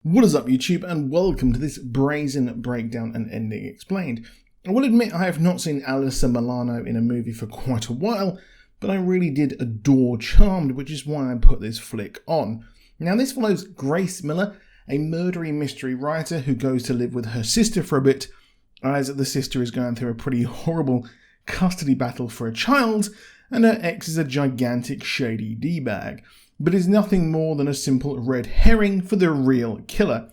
What is up YouTube, and welcome to this Brazen breakdown and ending explained. I will admit I have not seen Alyssa Milano in a movie for quite a while, but I really did adore Charmed, which is why I put this flick on. Now this follows Grace Miller, a murdery mystery writer who goes to live with her sister for a bit, as the sister is going through a pretty horrible custody battle for a child, and her ex is a gigantic shady D-bag. But is nothing more than a simple red herring for the real killer.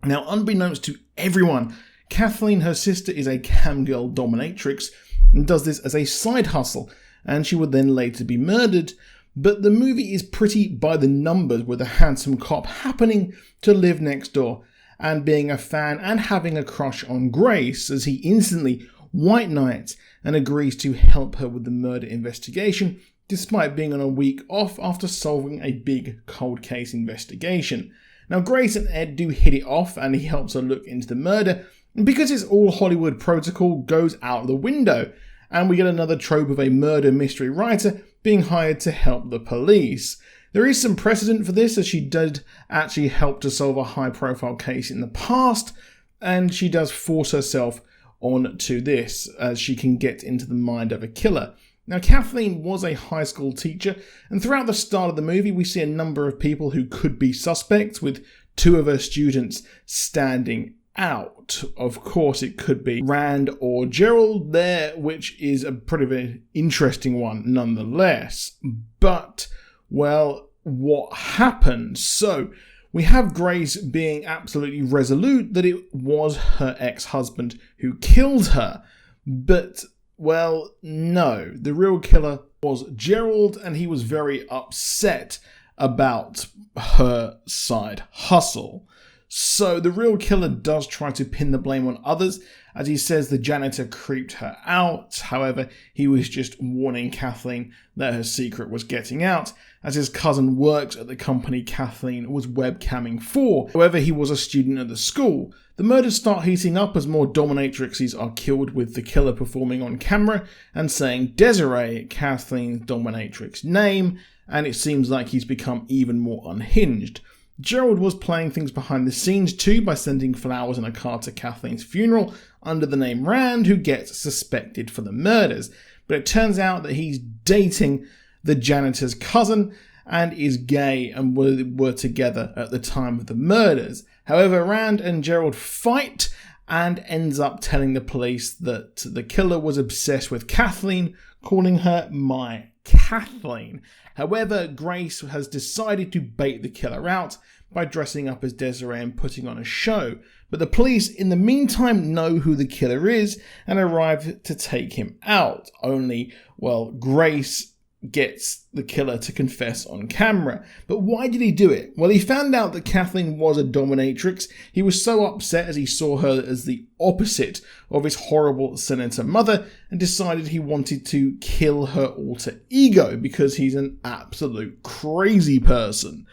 Now, unbeknownst to everyone, Kathleen, her sister, is a camgirl dominatrix and does this as a side hustle, and she would then later be murdered. But the movie is pretty by the numbers, with a handsome cop happening to live next door and being a fan and having a crush on Grace, as he instantly white knights and agrees to help her with the murder investigation, despite being on a week off after solving a big cold case investigation. Now Grace and Ed do hit it off, and he helps her look into the murder, and because it's all Hollywood protocol, goes out the window, and we get another trope of a murder mystery writer being hired to help the police. There is some precedent for this, as she did actually help to solve a high profile case in the past, and she does force herself onto this as she can get into the mind of a killer. Now, Kathleen was a high school teacher, and throughout the start of the movie, we see a number of people who could be suspects, with two of her students standing out. Of course, it could be Rand or Gerald there, which is a pretty interesting one nonetheless. But, well, what happened? So, we have Grace being absolutely resolute that it was her ex-husband who killed her, but well, no, the real killer was Gerald, and he was very upset about her side hustle. So the real killer does try to pin the blame on others, as he says the janitor creeped her out. However, he was just warning Kathleen that her secret was getting out, as his cousin works at the company Kathleen was webcamming for. However, he was a student at the school. The murders start heating up as more dominatrixes are killed, with the killer performing on camera and saying Desiree, Kathleen's dominatrix name, and it seems like he's become even more unhinged. Gerald was playing things behind the scenes too, by sending flowers and a card to Kathleen's funeral under the name Rand, who gets suspected for the murders. But it turns out that he's dating the janitor's cousin and is gay, and were together at the time of the murders. However, Rand and Gerald fight, and ends up telling the police that the killer was obsessed with Kathleen, calling her my Kathleen. However, Grace has decided to bait the killer out by dressing up as Desiree and putting on a show. But the police in the meantime know who the killer is and arrive to take him out. Only, well, Grace gets the killer to confess on camera. But why did he do it? Well, he found out that Kathleen was a dominatrix. He was so upset as he saw her as the opposite of his horrible senator mother, and decided he wanted to kill her alter ego because he's an absolute crazy person.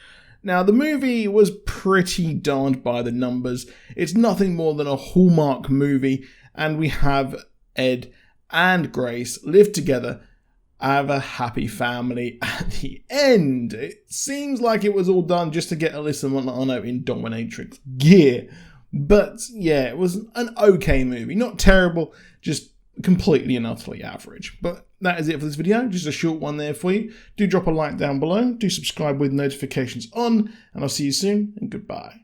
Now, the movie was pretty darned by the numbers. It's nothing more than a Hallmark movie, and we have Ed and Grace live together, have a happy family at the end. It seems like it was all done just to get Alyssa Milano in dominatrix gear. But yeah, it was an okay movie. Not terrible, just completely and utterly average. But that is it for this video. Just a short one there for you. Do drop a like down below. Do subscribe with notifications on. And I'll see you soon, and goodbye.